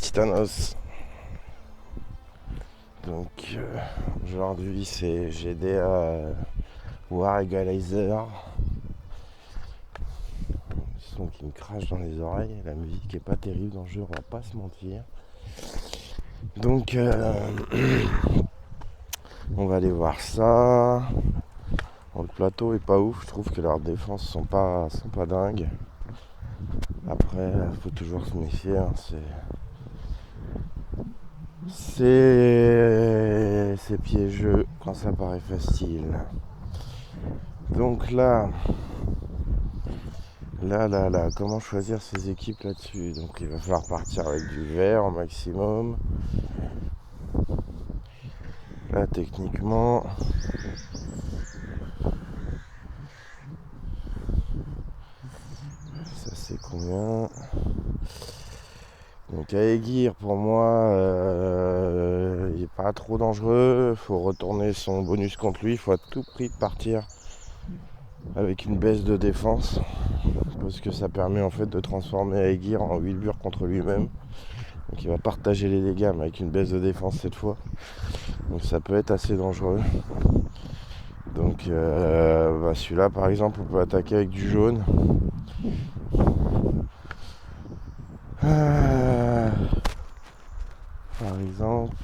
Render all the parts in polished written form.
Titanos. Donc aujourd'hui c'est GDA War Egalizer. Le son qui me crache dans les oreilles, la musique qui est pas terrible dans le jeu, on va pas se mentir. Donc on va aller voir ça. Bon, le plateau est pas ouf, je trouve que leurs défenses sont pas dingues. Après, faut toujours se méfier, hein, c'est piégeux quand ça paraît facile. Donc là, comment choisir ces équipes là-dessus? Donc il va falloir partir avec du vert au maximum. Là, techniquement, ça c'est combien? Donc à Aegir, pour moi, il n'est pas trop dangereux. Il faut retourner son bonus contre lui. Il faut à tout prix partir avec une baisse de défense. Parce que ça permet en fait de transformer Aegir en Wilbur contre lui-même. Donc il va partager les dégâts mais avec une baisse de défense cette fois. Donc ça peut être assez dangereux. Donc celui-là par exemple on peut attaquer avec du jaune. Par exemple,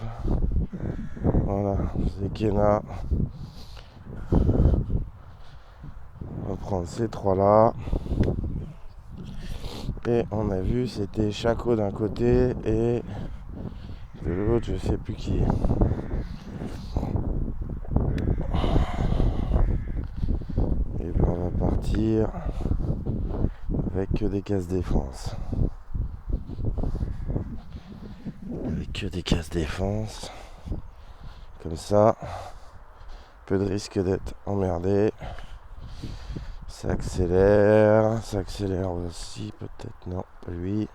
voilà, Zekena. On va prendre ces trois-là. Et on a vu, c'était Chaco d'un côté et de l'autre, je sais plus qui. Et bien on va partir avec que des cases défense. Avec que des cases défense. Comme ça, peu de risque d'être emmerdé. Ça accélère aussi, peut-être, non, pas lui.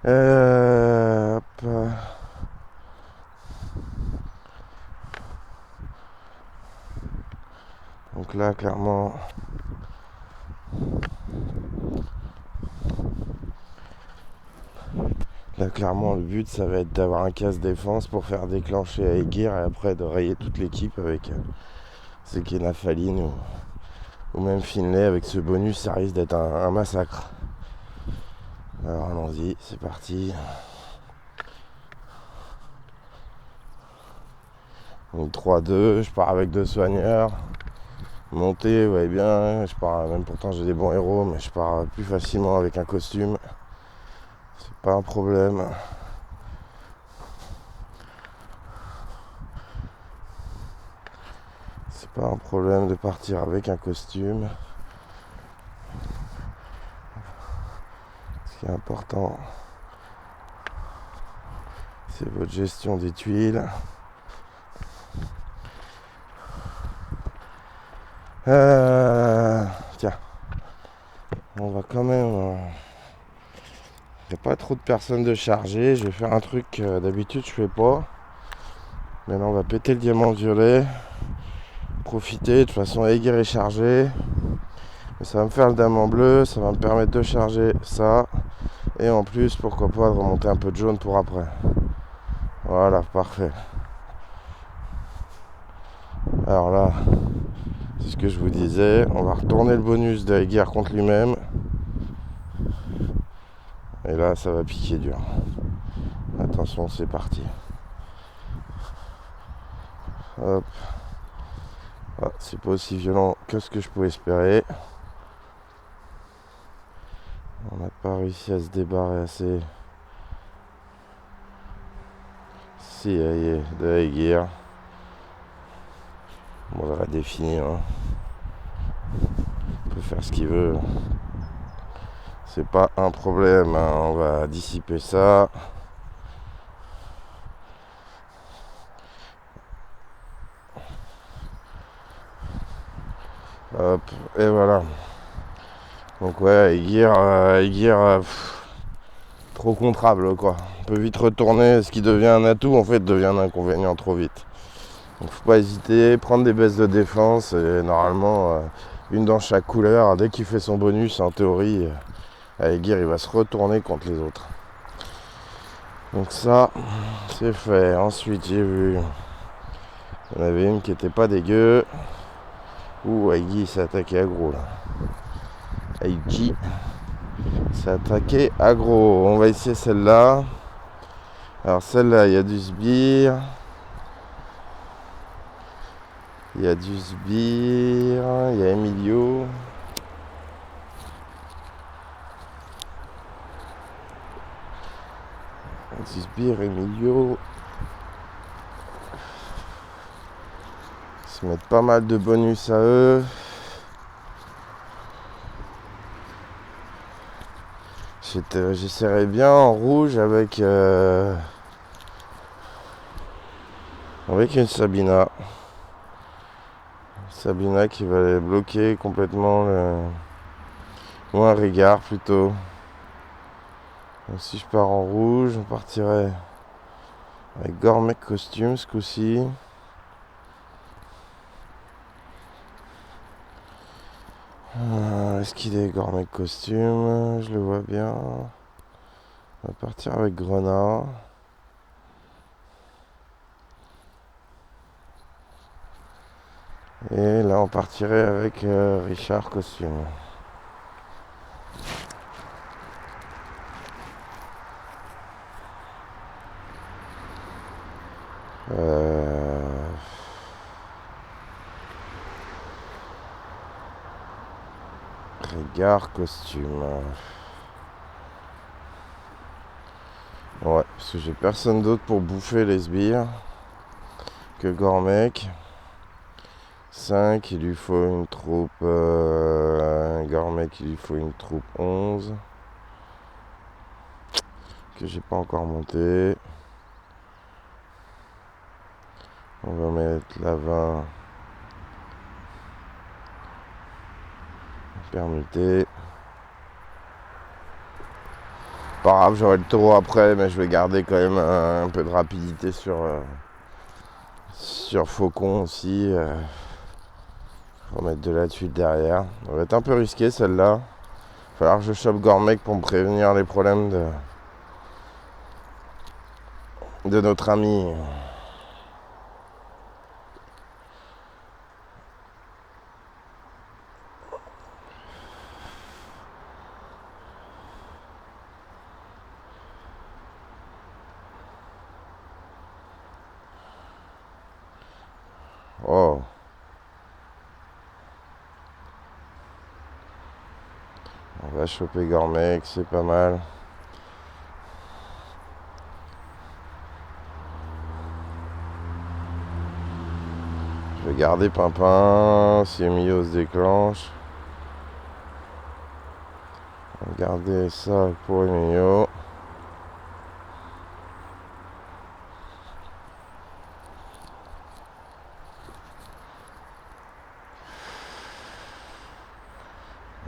Hop. Donc là, clairement, le but, ça va être d'avoir un casse défense pour faire déclencher Aegir et après de rayer toute l'équipe avec Zekena Faline ou même Finlay. Avec ce bonus, ça risque d'être un massacre. Alors allons-y, c'est parti. Donc 3-2, je pars avec 2 soigneurs. Montée, vous voyez bien, je pars, même pourtant j'ai des bons héros, mais je pars plus facilement avec un costume. C'est pas un problème. C'est pas un problème de partir avec un costume. Ce qui est important, c'est votre gestion des tuiles. Tiens, on va quand même. Il n'y a pas trop de personnes de charger. Je vais faire un truc d'habitude je fais pas. Maintenant on va péter le diamant violet. Profiter, de toute façon Aegir est chargé. Mais ça va me faire le diamant bleu, ça va me permettre de charger ça. Et en plus, pourquoi pas de remonter un peu de jaune pour après. Voilà, parfait. Alors là, c'est ce que je vous disais. On va retourner le bonus d'Aegir contre lui-même. Et là, ça va piquer dur. Attention, c'est parti. Hop. Ah, c'est pas aussi violent que ce que je pouvais espérer. On n'a pas réussi à se débarrer assez. Si, de Aegir. Bon, on va définir. Hein. Il peut faire ce qu'il veut. C'est pas un problème. Hein. On va dissiper ça. Hop, et voilà. Donc ouais, Aegir trop contrable quoi. On peut vite retourner, ce qui devient un atout en fait devient un inconvénient trop vite. Donc faut pas hésiter, prendre des baisses de défense et normalement une dans chaque couleur. Dès qu'il fait son bonus, en théorie, Aegir il va se retourner contre les autres. Donc ça, c'est fait. Ensuite, j'ai vu, il y en avait une qui était pas dégueu. Ouh, Aigui s'est attaqué aggro là. Aigui s'est attaqué aggro. On va essayer celle-là. Alors celle-là, il y a du sbire. Il y a du sbire. Il y a Emilio. Du sbire, Emilio. Ils se mettent pas mal de bonus à eux. J'essaierai bien en rouge avec une Sabina. Sabina qui va les bloquer complètement ou un Régard plutôt. Donc si je pars en rouge, on partirait avec Gormec Costume ce coup-ci. Est-ce qu'il est Gormec Costume? Je le vois bien. On va partir avec Grenat. Et là on partirait avec Richard Costume. Régard Costume. Ouais, parce que j'ai personne d'autre pour bouffer les sbires que Gormec. 5, il lui faut une troupe. Gormec, il lui faut une troupe 11. Que j'ai pas encore monté. On va mettre la 20. Permuté. Pas grave, j'aurai le taureau après, mais je vais garder quand même un peu de rapidité sur Faucon aussi. Remettre de la tuile derrière. Ça va être un peu risqué celle-là. Il va falloir que je chope Gormec pour me prévenir les problèmes de notre ami. Oh. On va choper Gormec, c'est pas mal. Je vais garder Pimpin si Emilio se déclenche. On va garder ça pour Emilio.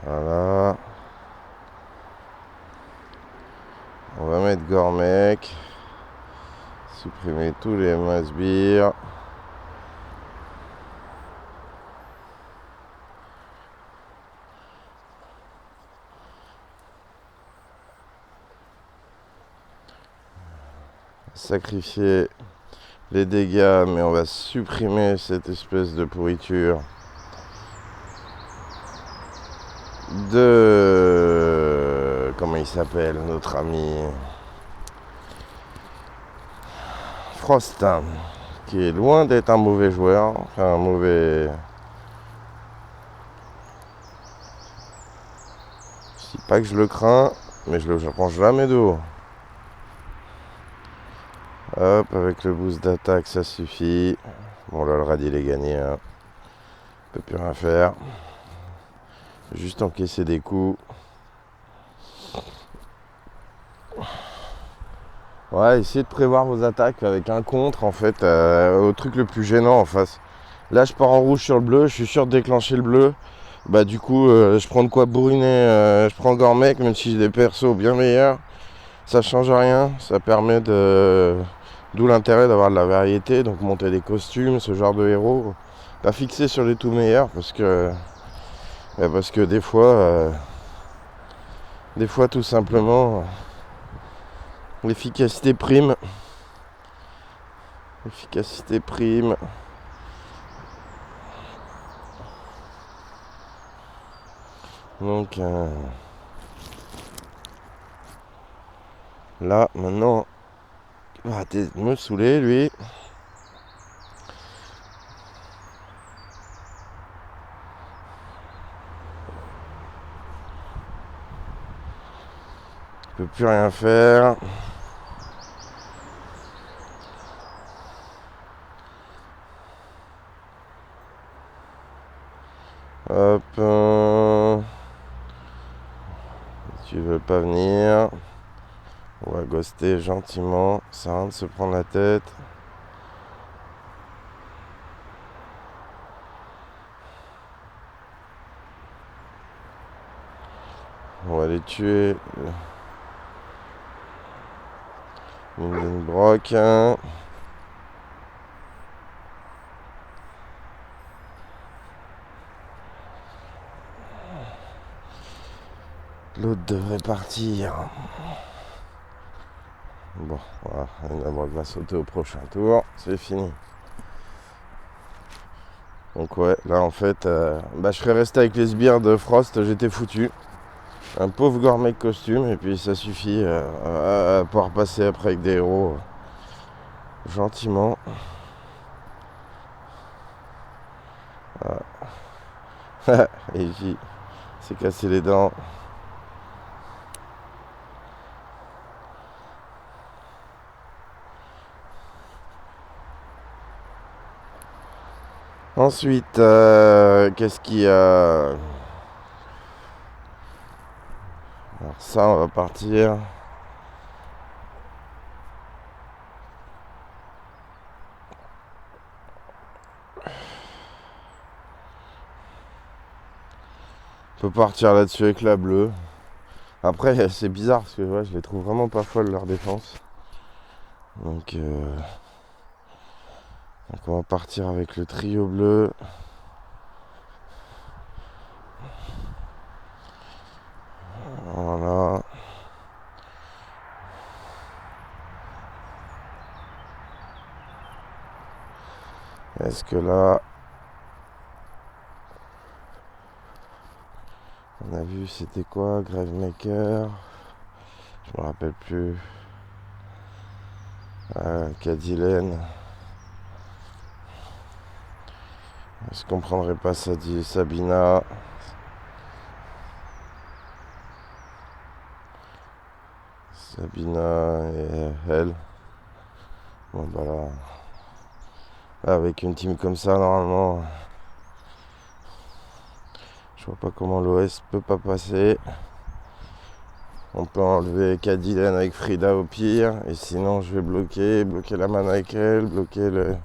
Voilà. On va mettre Gormec. Supprimer tous les masbires. Sacrifier les dégâts, mais on va supprimer cette espèce de pourriture de... Comment il s'appelle, notre ami Frostin, qui est loin d'être un mauvais joueur, enfin un mauvais... Je dis pas que je le crains, mais je le prends jamais de haut. Hop, avec le boost d'attaque, ça suffit. Bon, là, le radis, il est gagné. Hein. On peut plus rien faire. Juste encaisser des coups. Ouais, essayez de prévoir vos attaques avec un contre, en fait, au truc le plus gênant en face. Là, je pars en rouge sur le bleu, je suis sûr de déclencher le bleu. Bah, du coup, je prends de quoi bourriner. Je prends Gormec, même si j'ai des persos bien meilleurs. Ça change rien, ça permet de... D'où l'intérêt d'avoir de la variété, donc monter des costumes, ce genre de héros. Pas fixer sur les tout meilleurs, parce que des fois tout simplement, L'efficacité prime. Efficacité prime. Donc là maintenant il va arrêter de me saouler lui. Il peut plus rien faire. Hop. Tu veux pas venir. On va ghoster gentiment. Ça sert à rien de se prendre la tête. On va les tuer. Lindenbrock. L'autre devrait partir. Bon, voilà, Lindenbrock va sauter au prochain tour. C'est fini. Donc ouais, là en fait, je serais resté avec les sbires de Frost, j'étais foutu. Un pauvre gourmet costume, et puis ça suffit à pouvoir passer après avec des héros gentiment. Voilà. Et il s'est cassé les dents. Ensuite, qu'est-ce qu'il y a? Alors ça, on va partir. On peut partir là-dessus avec la bleue. Après, c'est bizarre parce que ouais, je les trouve vraiment pas folles leur défense. Donc on va partir avec le trio bleu. Voilà. Est-ce que là, on a vu c'était quoi, Gravemaker, je me rappelle plus. Cadillac. Je comprendrais pas ça dit Sabina. Sabina et elle. Bon bah là, avec une team comme ça normalement, je vois pas comment l'OS peut pas passer. On peut enlever Cadillac avec Frida au pire. Et sinon je vais bloquer la mana avec elle, bloquer le.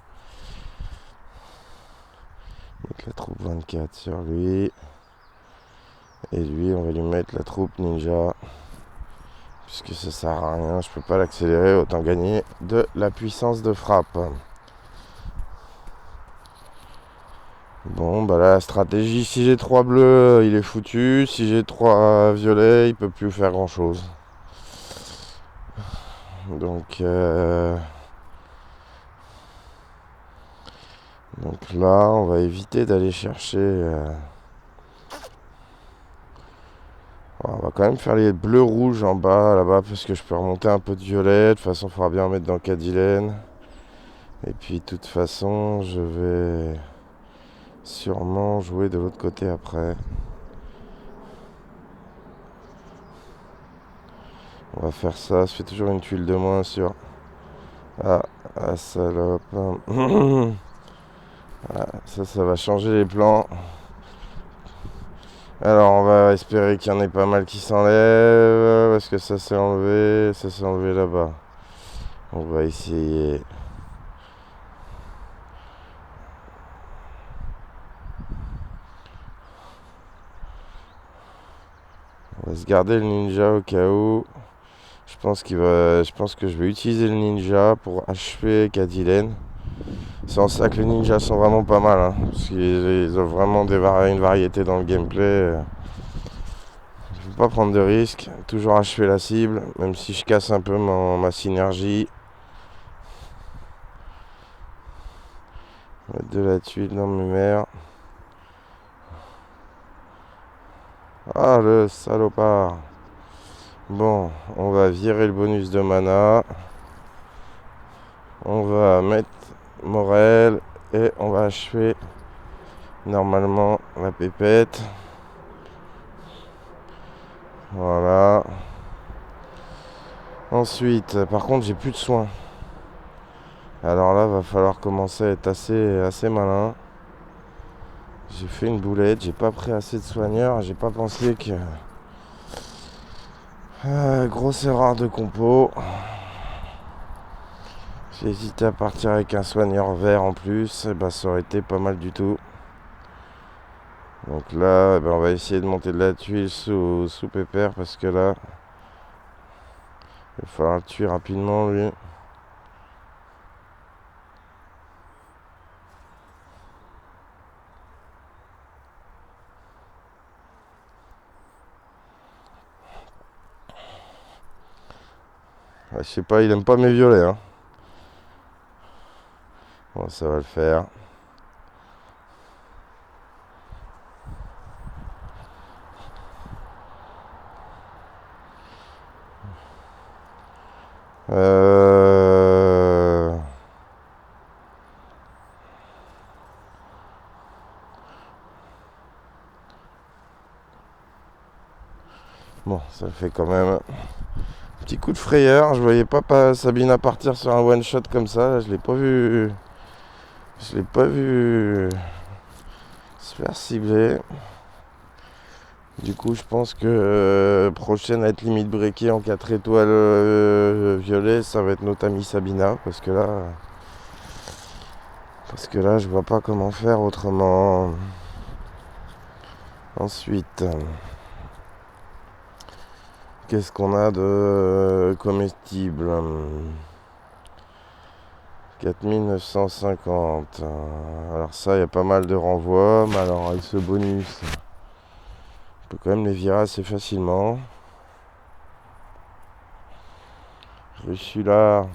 Mettre la troupe 24 sur lui. Et lui on va lui mettre la troupe ninja. Puisque ça sert à rien, je peux pas l'accélérer, autant gagner de la puissance de frappe. Bon bah la stratégie, si j'ai 3 bleus, il est foutu. Si j'ai 3 violets, il peut plus faire grand chose. Donc là, on va éviter d'aller chercher. On va quand même faire les bleus rouges en bas, là-bas, parce que je peux remonter un peu de violet. De toute façon, il faudra bien en mettre dans Cadillac. Et puis, de toute façon, je vais sûrement jouer de l'autre côté après. On va faire ça. Ça fait toujours une tuile de moins sur... Ah, salope. Ah, ça va changer les plans. Alors on va espérer qu'il y en ait pas mal qui s'enlèvent. Parce que ça s'est enlevé là-bas. On va essayer. On va se garder le ninja au cas où. Je pense que je vais utiliser le ninja pour achever Cadillac. C'est en ça que les ninjas sont vraiment pas mal. Parce qu'ils ont vraiment une variété dans le gameplay. faut pas prendre de risques, toujours achever la cible, même si je casse un peu ma synergie. Mettre de la tuile dans mes mers. Ah le salopard. Bon, on va virer le bonus de mana. On va mettre Morel et on va achever normalement la pépette. Voilà. Ensuite, par contre, j'ai plus de soins. Alors là, va falloir commencer à être assez malin. J'ai fait une boulette, j'ai pas pris assez de soigneurs, j'ai pas pensé que... grosse erreur de compo. J'ai hésité à partir avec un soigneur vert en plus, et bah ça aurait été pas mal du tout. Donc là, on va essayer de monter de la tuile sous Pépère parce que là, il va falloir le tuer rapidement lui. Je sais pas, il aime pas mes violets. Hein. Bon, ça va le faire. Bon, ça fait quand même un petit coup de frayeur. Je voyais pas Sabina partir sur un one shot comme ça. Là, je l'ai pas vu. Je l'ai pas vu se faire cibler. Du coup, je pense que prochaine à être limite breakée en 4 étoiles violet, ça va être notre amie Sabina. Parce que là, je vois pas comment faire autrement. Ensuite, qu'est-ce qu'on a de comestible? 4950. Alors ça, il y a pas mal de renvois. Mais alors, avec ce bonus, on peut quand même les virer assez facilement. Je suis là.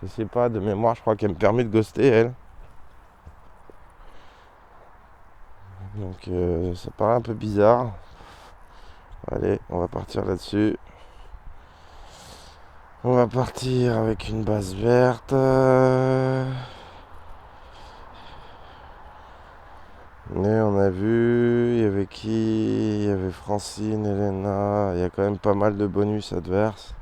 Je sais pas, de mémoire, je crois qu'elle me permet de ghoster, elle. Donc, ça paraît un peu bizarre. Allez, on va partir là-dessus. On va partir avec une base verte. Mais on a vu, il y avait qui? Il y avait Francine, Elena. Il y a quand même pas mal de bonus adverses.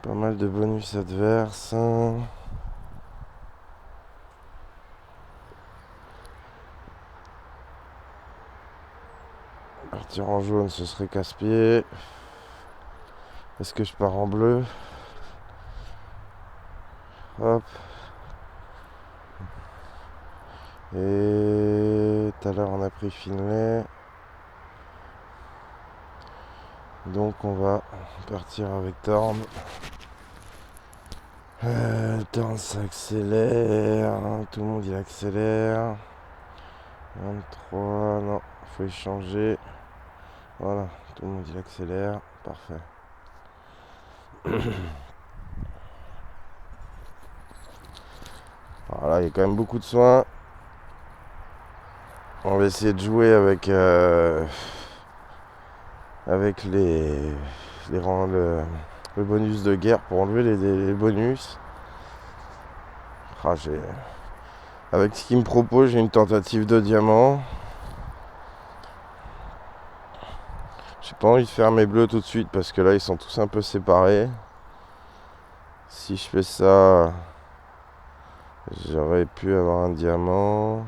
Pas mal de bonus adverses. Partir en jaune, ce serait casse-pied. Est-ce que je pars en bleu? Hop. Et tout à l'heure, on a pris Finlay. Donc, on va partir avec Torn. Torn, ça accélère. Tout le monde, il accélère. 23, non, faut échanger. Voilà, tout le monde, il accélère. Parfait. Voilà, il y a quand même beaucoup de soins. On va essayer de jouer avec le bonus de guerre pour enlever les bonus. Avec ce qu'il me propose, j'ai une tentative de diamant. J'ai pas envie de faire mes bleus tout de suite parce que là ils sont tous un peu séparés. Si je fais ça, j'aurais pu avoir un diamant.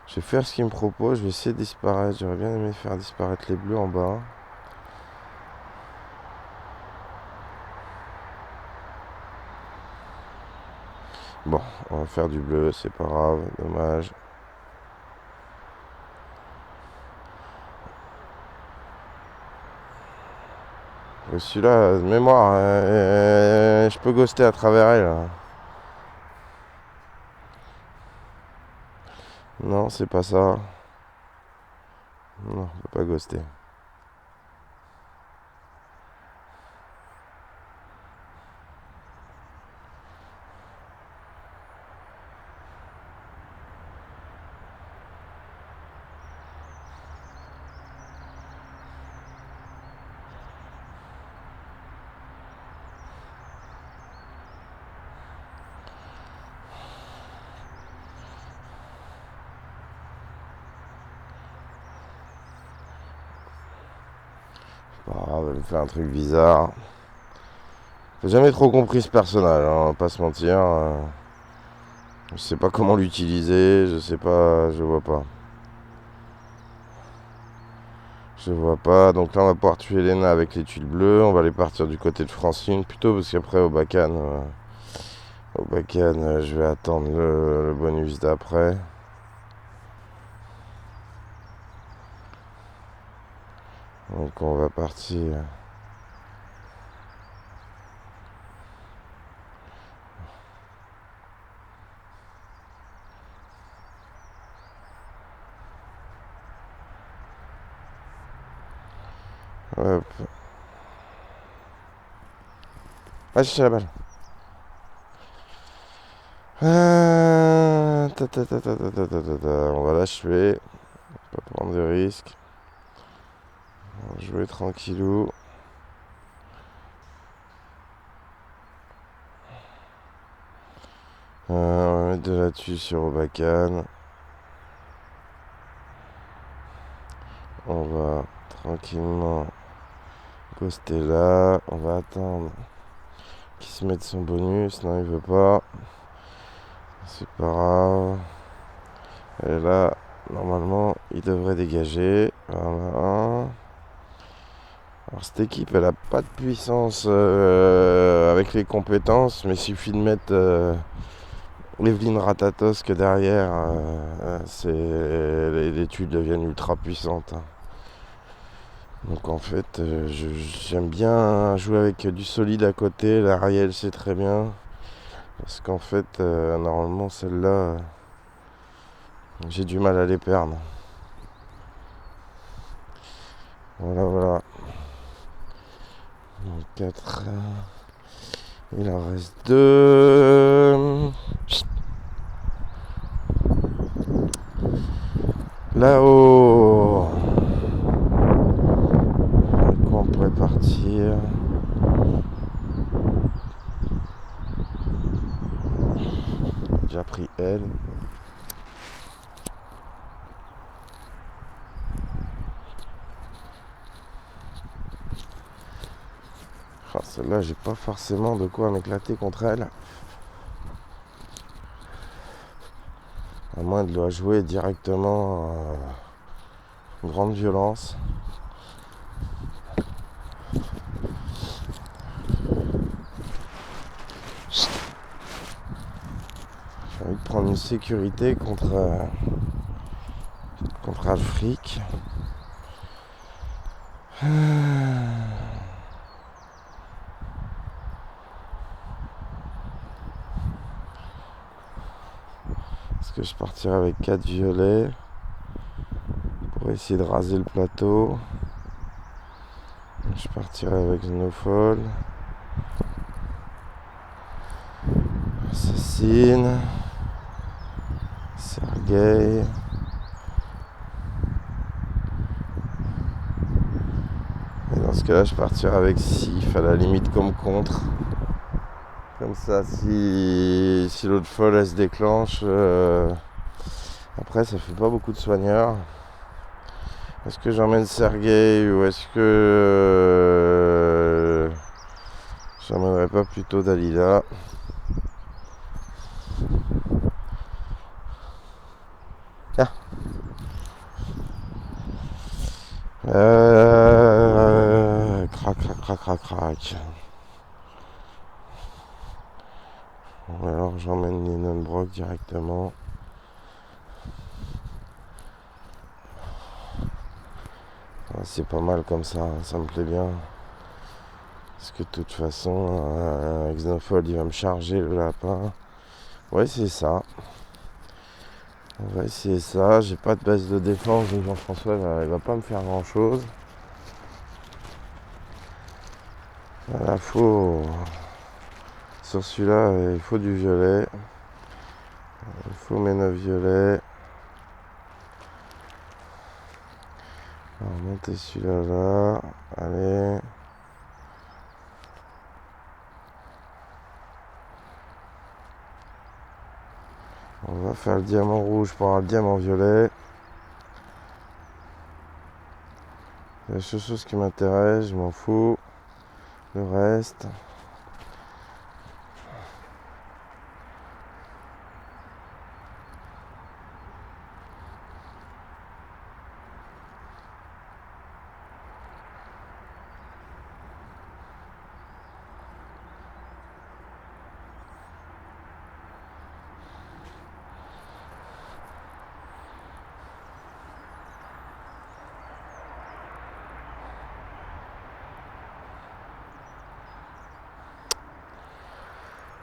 Je vais faire ce qu'il me propose, je vais essayer de disparaître. J'aurais bien aimé faire disparaître les bleus en bas. Bon, on va faire du bleu, c'est pas grave, dommage. Et celui-là, de mémoire, je peux ghoster à travers elle. Hein. Non, c'est pas ça. Non, on peut pas ghoster. Pas grave, elle me fait un truc bizarre. J'ai jamais trop compris ce personnage, hein, on va pas se mentir. Je sais pas comment l'utiliser, je sais pas, je vois pas. Je vois pas, donc là on va pouvoir tuer Lena avec les tuiles bleues, on va aller partir du côté de Francine plutôt parce qu'après au Bacan, je vais attendre le bonus d'après. Donc on va partir. Hop. Ah, j'ai la balle. On va l'achever. Pas prendre de risques. On va jouer tranquillou. On va mettre de la tuile sur Obacan. On va tranquillement poster là. On va attendre qu'il se mette son bonus. Non, il veut pas. C'est pas grave. Et là, normalement, il devrait dégager. Voilà. Alors cette équipe, elle a pas de puissance avec les compétences, mais il suffit de mettre Evelyne Ratatos que derrière, les tuiles deviennent ultra puissantes. Hein. Donc en fait, j'aime bien jouer avec du solide à côté. L'Ariel, c'est très bien. Parce qu'en fait, normalement, celle-là, j'ai du mal à les perdre. Voilà, voilà. Donc 4. Il en reste 2. Là-haut. De quoi on pourrait partir? Déjà pris elle. Ah, celle-là, j'ai pas forcément de quoi m'éclater contre elle. À moins de la jouer directement grande violence. J'ai envie de prendre une sécurité contre Alfric. Est-ce que je partirai avec 4 violets pour essayer de raser le plateau? Je partirai avec Snowfall. Assassine. Sergei. Et dans ce cas-là, je partirai avec Sif à la limite comme contre. Comme ça, si l'autre folle elle se déclenche, après ça fait pas beaucoup de soigneurs. Est-ce que j'emmène Sergei ou est-ce que j'emmènerais pas plutôt Dalila? Ah. Crac. Ou alors j'emmène Linenbrock directement. Ah, c'est pas mal comme ça me plaît bien. Parce que de toute façon, Xenofold il va me charger le lapin. Ouais, c'est ça. On va essayer ça. J'ai pas de base de défense, donc Jean-François il va pas me faire grand chose. Voilà, sur celui-là, il faut du violet. Il faut mes 9 violets. On va monter celui-là là. Allez. On va faire le diamant rouge pour avoir le diamant violet. C'est la seule chose qui m'intéresse, je m'en fous. Le reste.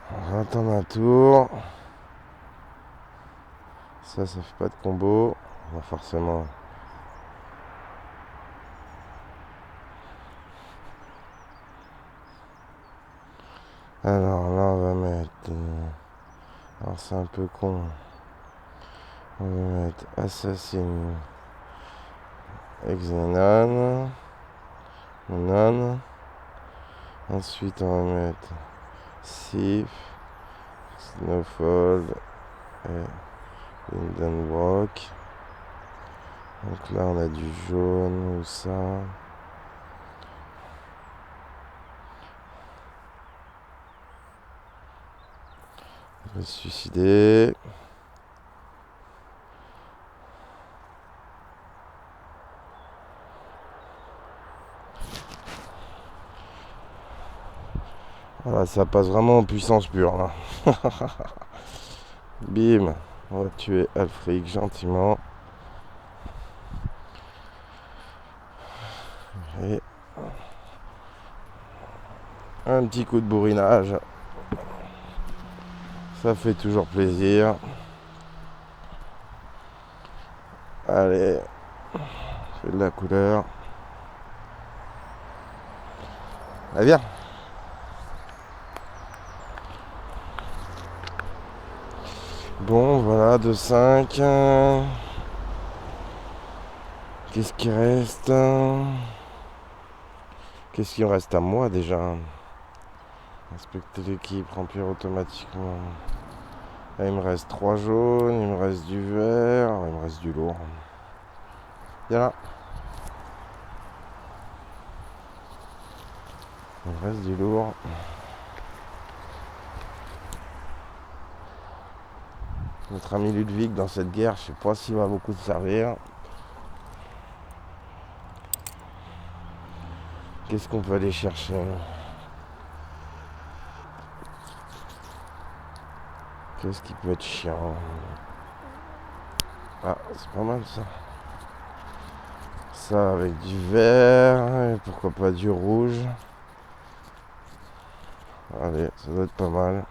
On va attendre un tour. Ça fait pas de combo. Bon, forcément. Alors là, on va mettre. Alors c'est un peu con. On va mettre Assassin Xenon. Non. Ensuite, on va mettre Sif, Snowfall et Lindenbrock. Donc là, on a du jaune ou ça. Je vais se suicider. Voilà, ça passe vraiment en puissance pure là. Bim, on va tuer Alfric gentiment. Et un petit coup de bourrinage. Ça fait toujours plaisir. Allez, fais de la couleur. Allez, viens. Bon, voilà, 2-5. Qu'est-ce qui reste? Qu'est-ce qui me reste à moi déjà? Inspecter l'équipe, remplir automatiquement. Là, il me reste 3 jaunes, il me reste du vert, il me reste du lourd. Viens là. Il me reste du lourd. Notre ami Ludwig dans cette guerre, je sais pas s'il va beaucoup te servir. Qu'est-ce qu'on peut aller chercher? Qu'est-ce qui peut être chiant? Ah, c'est pas mal ça. Ça avec du vert, et pourquoi pas du rouge. Allez, ça doit être pas mal.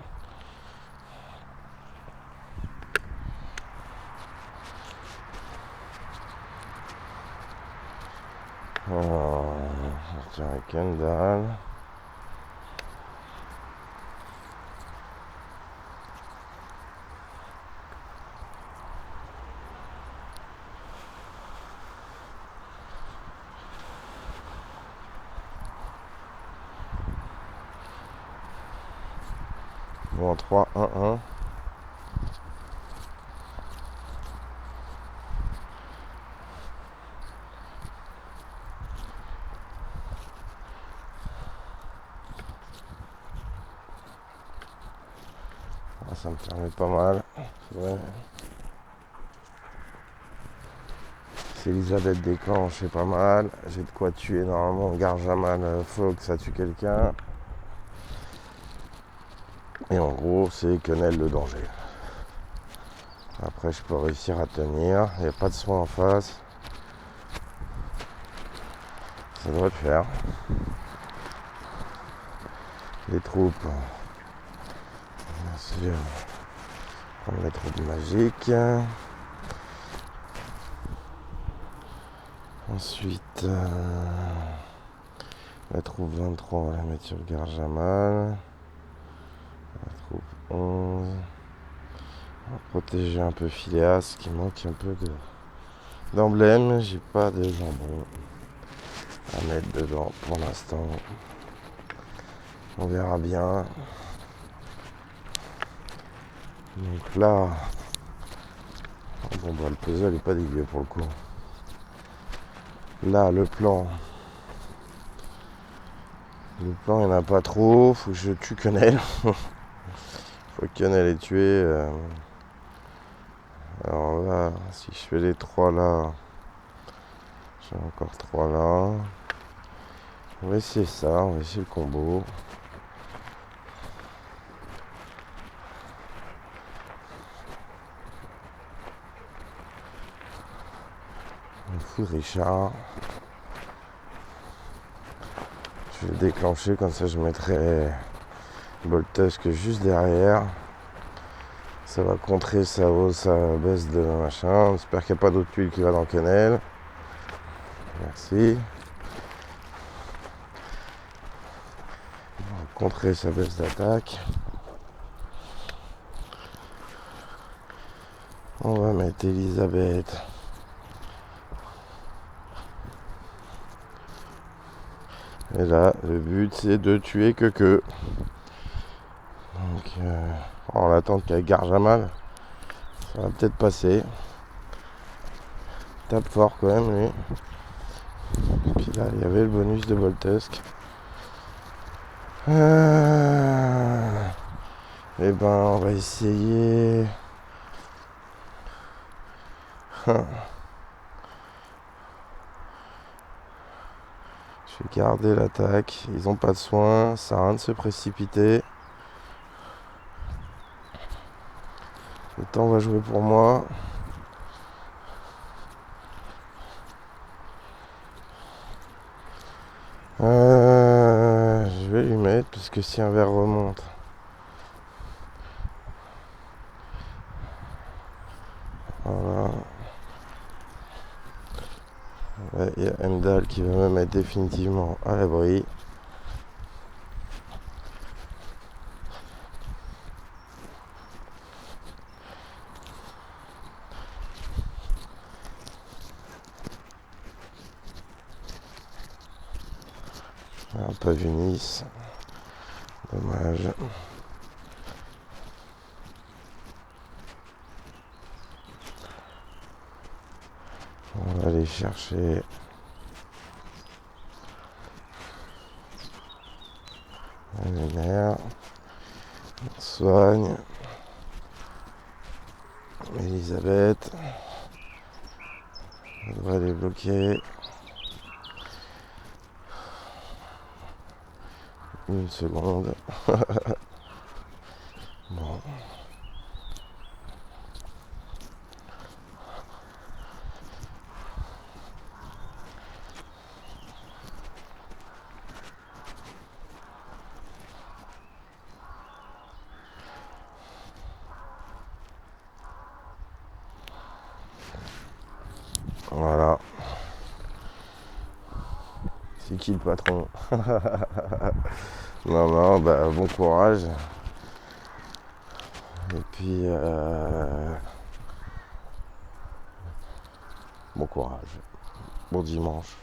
On va sortir un Kendall. Bon, 3, 1, 1. Ça me permet pas mal. Ouais. C'est Elisabeth Descamps, je sais pas mal. J'ai de quoi tuer normalement. Garjamal, faut que ça tue quelqu'un. Et en gros, c'est quenelle le danger. Après, je peux réussir à tenir. Il n'y a pas de soin en face. Ça doit le faire. les troupes. Bien sûr, prendre les troupes magiques. Ensuite, la troupe 23, on va la mettre sur Garjamal. La troupe 11. On va protéger un peu Phileas, qui manque un peu d'emblème. J'ai pas de jambon à mettre dedans pour l'instant. On verra bien. Donc là, bon bah le puzzle est pas dégueu pour le coup. Là, le plan, il n'y en a pas trop. Faut que je tue Quenelle. Faut que Quenelle est tué. Alors là, si je fais les 3 là, j'ai encore 3 là. On va essayer ça, on va essayer le combo. On fout Richard. Je vais déclencher, comme ça je mettrai Boltusk juste derrière. Ça va contrer sa baisse de machin. J'espère qu'il n'y a pas d'autre tuile qui va dans Quenelle. Merci. On va contrer sa baisse d'attaque. On va mettre Elisabeth. Et là, le but c'est de tuer que. Donc, en attendant qu'elle Garjamal, ça va peut-être passer. Tape fort quand même lui. Et puis là, il y avait le bonus de Boltusk. Et ben, on va essayer. Je vais garder l'attaque. Ils ont pas de soin. Ça sert à rien de se précipiter. Le temps va jouer pour moi. Je vais lui mettre parce que si un verre remonte. Voilà. Il y a Emdal qui va me mettre définitivement à l'abri. Un pas vu Nice. Dommage. On va aller chercher un lunaire. On soigne. Elisabeth. On devrait les bloquer. Une seconde. Bon. Voilà. C'est qui le patron? Non, bah bon courage. Et puis bon courage. Bon dimanche.